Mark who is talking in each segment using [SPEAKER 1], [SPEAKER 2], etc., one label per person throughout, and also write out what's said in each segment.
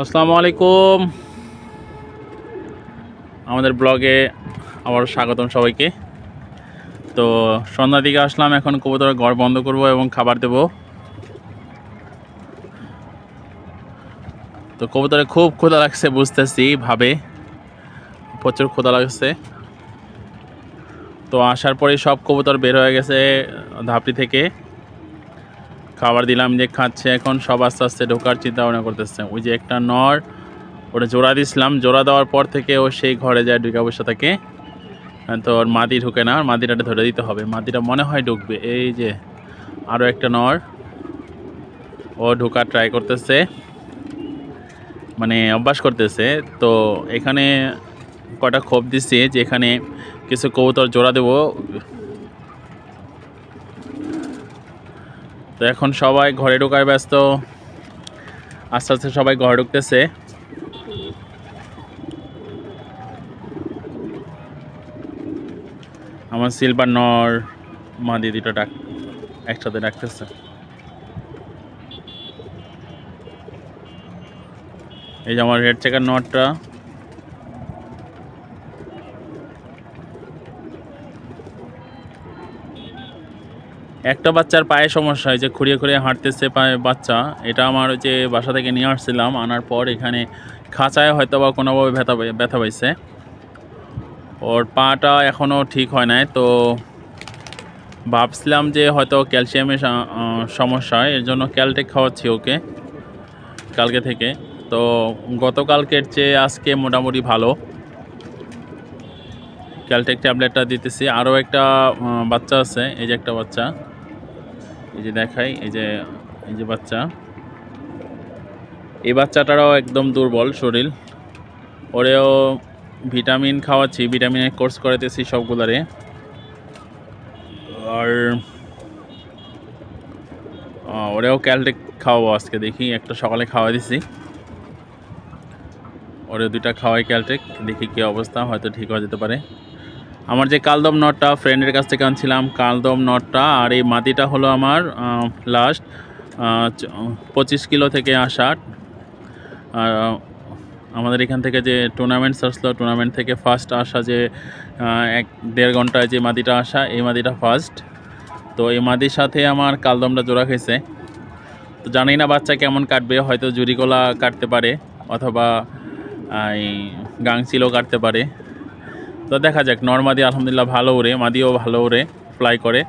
[SPEAKER 1] আসসালামু আলাইকুম। আমাদের ব্লগে আবার স্বাগতম সবাইকে। তো সন্ধ্যার দিকে আসলাম, এখন কবুতরের ঘর বন্ধ করব এবং খাবার দেব। তো কবুতরে খুব ক্ষুধা লাগছে, বুঝতেছি ভাবে প্রচুর ক্ষুধা লাগছে। তো আসার পরে সব কবুতর বের হয়ে গেছে ধাপড়ি থেকে। খাবার দিলাম, যে খাচ্ছে, এখন সব আস্তে আস্তে ঢোকার চিন্তা ভাবনা করতেছে। ওই যে একটা নর, ওটা জোড়া দিছিলাম, জোড়া দেওয়ার পর থেকে ও সেই ঘরে যায় ঢুকে বসে থাকে। তো ওর মাদি ঢুকে না, মাদিটা ধরে দিতে হবে। মাদিটা মনে হয় ঢুকবে। এই যে আরও একটা নর, ও ঢোকার ট্রাই করতেছে, মানে অভ্যাস করতেছে। তো এখানে কটা খোপ দিচ্ছি, যে এখানে কিছু কবুতর জোড়া দেব। তো এখন সবাই ঘরে ঢোকায় ব্যস্ত, আস্তে আস্তে সবাই ঘরে ঢুকতেছে। আমার সিলভার নর মাদি দুটো একসাথে ডাকতেছে। এই যে আমার রেড চেকার নটটা, একটা বাচ্চার পায়ে সমস্যা হয়, যে খুঁড়িয়ে খুঁড়িয়ে হাঁটতেছে পায়ে বাচ্চা। এটা আমার ওই যে বাসা থেকে নিয়ে আসছিলাম, আনার পর এখানে খাঁচায় হয়তো বা কোনোভাবে ব্যথা পাইছে। ওর পাটা এখনও ঠিক হয় নাই। তো ভাবছিলাম যে হয়তো ক্যালসিয়ামের সমস্যা, এর জন্য ক্যালটেক খাওয়াচ্ছি ওকে কালকে থেকে। তো গতকালকের চেয়ে আজকে মোটামুটি ভালো, ক্যালটেক ট্যাবলেটটা দিতেছি। আরও একটা বাচ্চা আছে, এই যে একটা বাচ্চা, এই যে দেখাই, এই যে বাচ্চা, এই বাচ্চাটারও একদম দুর্বল শরীর। ওরেও ভিটামিন খাওয়াচ্ছি, ভিটামিনের কোর্স করাতেছি সবগুলারে। আর ওরেও ক্যালটেক খাওয়াবো আজকে, দেখি একটা সকালে খাওয়া দিছি, ওরে দুইটা খাওয়াই ক্যালটেক, দেখি কী অবস্থা, হয়তো ঠিক হয়ে যেতে পারে। আমার যে কালদম নটটা ফ্রেন্ডের কাছ থেকে আনছিলাম, কালদম নটটা, আর এই মাদিটা হলো আমার লাস্ট 25 কিলো থেকে আসা। আর আমাদের এখান থেকে যে টুর্নামেন্টস আসলো, টুর্নামেন্ট থেকে ফার্স্ট আসা, যে 1-1.5 ঘন্টায় যে মাদিটা আসা, এই মাদিটা ফার্স্ট। তো এই মাদির সাথে আমার কালদমটা জোড়া খেয়েছে। তো জানি না বাচ্চা কেমন কাটবে, হয়তো জুরিগোলা কাটতে পারে, অথবা এই গাংচিলও কাটতে পারে। তো দেখা যাক। নর্মাদি আলহামদুলিল্লাহ ভালো ওড়ে, মাদিও ভালো ওড়ে, ফ্লাই করে,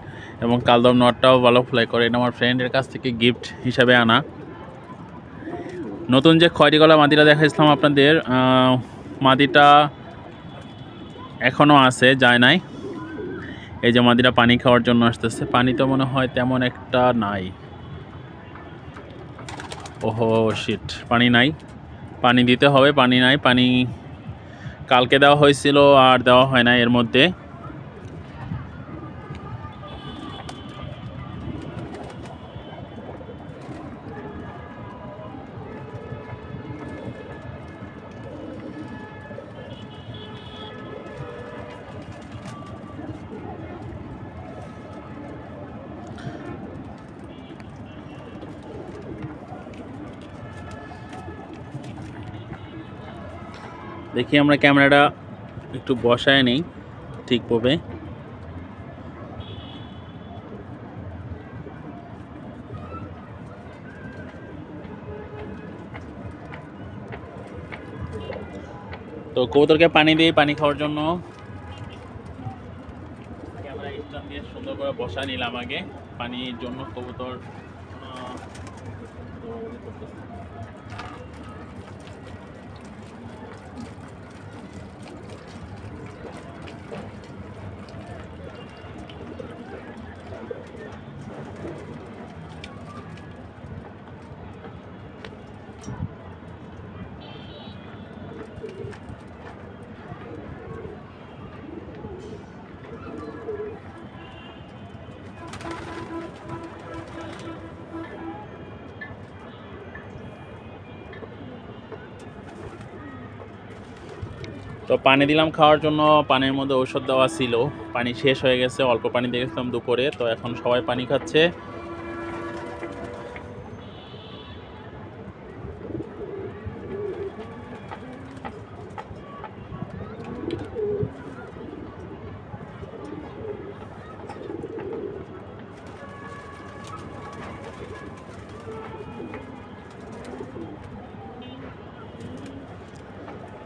[SPEAKER 1] এবং কালদম নটটাও ভালো ফ্লাই করে। এটা আমার ফ্রেন্ডের কাছ থেকে গিফট হিসাবে আনা। নতুন যে খয়েরি গলা মাদিটা দেখাইছিলাম আপনাদের, মাদিটা এখনও আছে, যায় নাই। এই যে মাদিটা পানি খাওয়ার জন্য আসতেছে, পানি তো মনে হয় তেমন একটা নাই। ওহো শিট, পানি নাই, পানি দিতে হবে, পানি নাই। পানি কালকে দেওয়া হয়েছিল, আর দেওয়া হয় না এর মধ্যে। দেখি আমরা ক্যামেরাটা একটু বসায় নেই ঠিকভাবে। তো কবুতরকে পানি দিয়ে, পানি খাওয়ার জন্য ক্যামেরা স্ট্যান্ড দিয়ে সুন্দর করে বসায় নিলাম আগে পানির জন্য। কবুতর তো পানি দিলাম খাওয়ার জন্য। পানির মধ্যে ঔষধ দেওয়া ছিল, পানি শেষ হয়ে গেছে, অল্প পানি দিয়ে গেছিলাম দুপুরে। তো এখন সবাই পানি খাচ্ছে।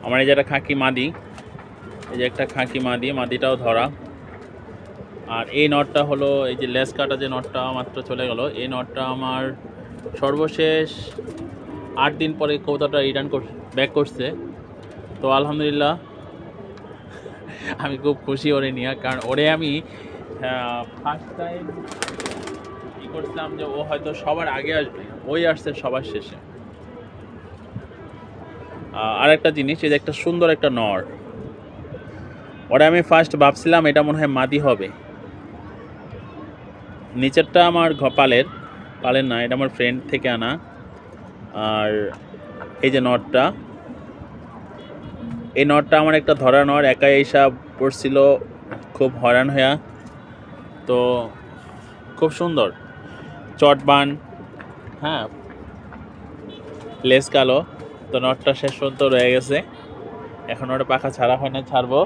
[SPEAKER 1] আমার এই যে একটা খাকি মাদি, এই যে একটা খাকি মাদি, মাদিটাও ধরা। আর এই নটটা হলো এই যে লেস কাটা যে নটটা মাত্র চলে গেল, এই নটটা আমার সর্বশেষ 8 দিন পরে কবুতরটা রিটার্ন ব্যাক করছে। তো আলহামদুলিল্লাহ আমি খুব খুশি ওরে নিয়ে, কারণ ওরে আমি ফার্স্ট টাইম কী করছিলাম যে ও হয়তো সবার আগে আসবে, ওই আসছে সবার শেষে। আর একটা জিনিস, এই যে একটা সুন্দর একটা নর, ওরা আমি ফার্স্ট ভাবছিলাম এটা মনে হয় মাদি হবে। নিচেরটা আমার পালের না, এটা আমার ফ্রেন্ড থেকে আনা। আর এই যে নটটা, এই নটটা আমার একটা ধরা নর, একাই এইসব পড়ছিল, খুব হয়রান হইয়া। তো খুব সুন্দর চটবান, হ্যাঁ, লেস কালো। তো নটটা শেষ পর্যন্ত রয়ে গেছে, এখন ওটা পাখা ছাড়া হয় না, ছাড়বো।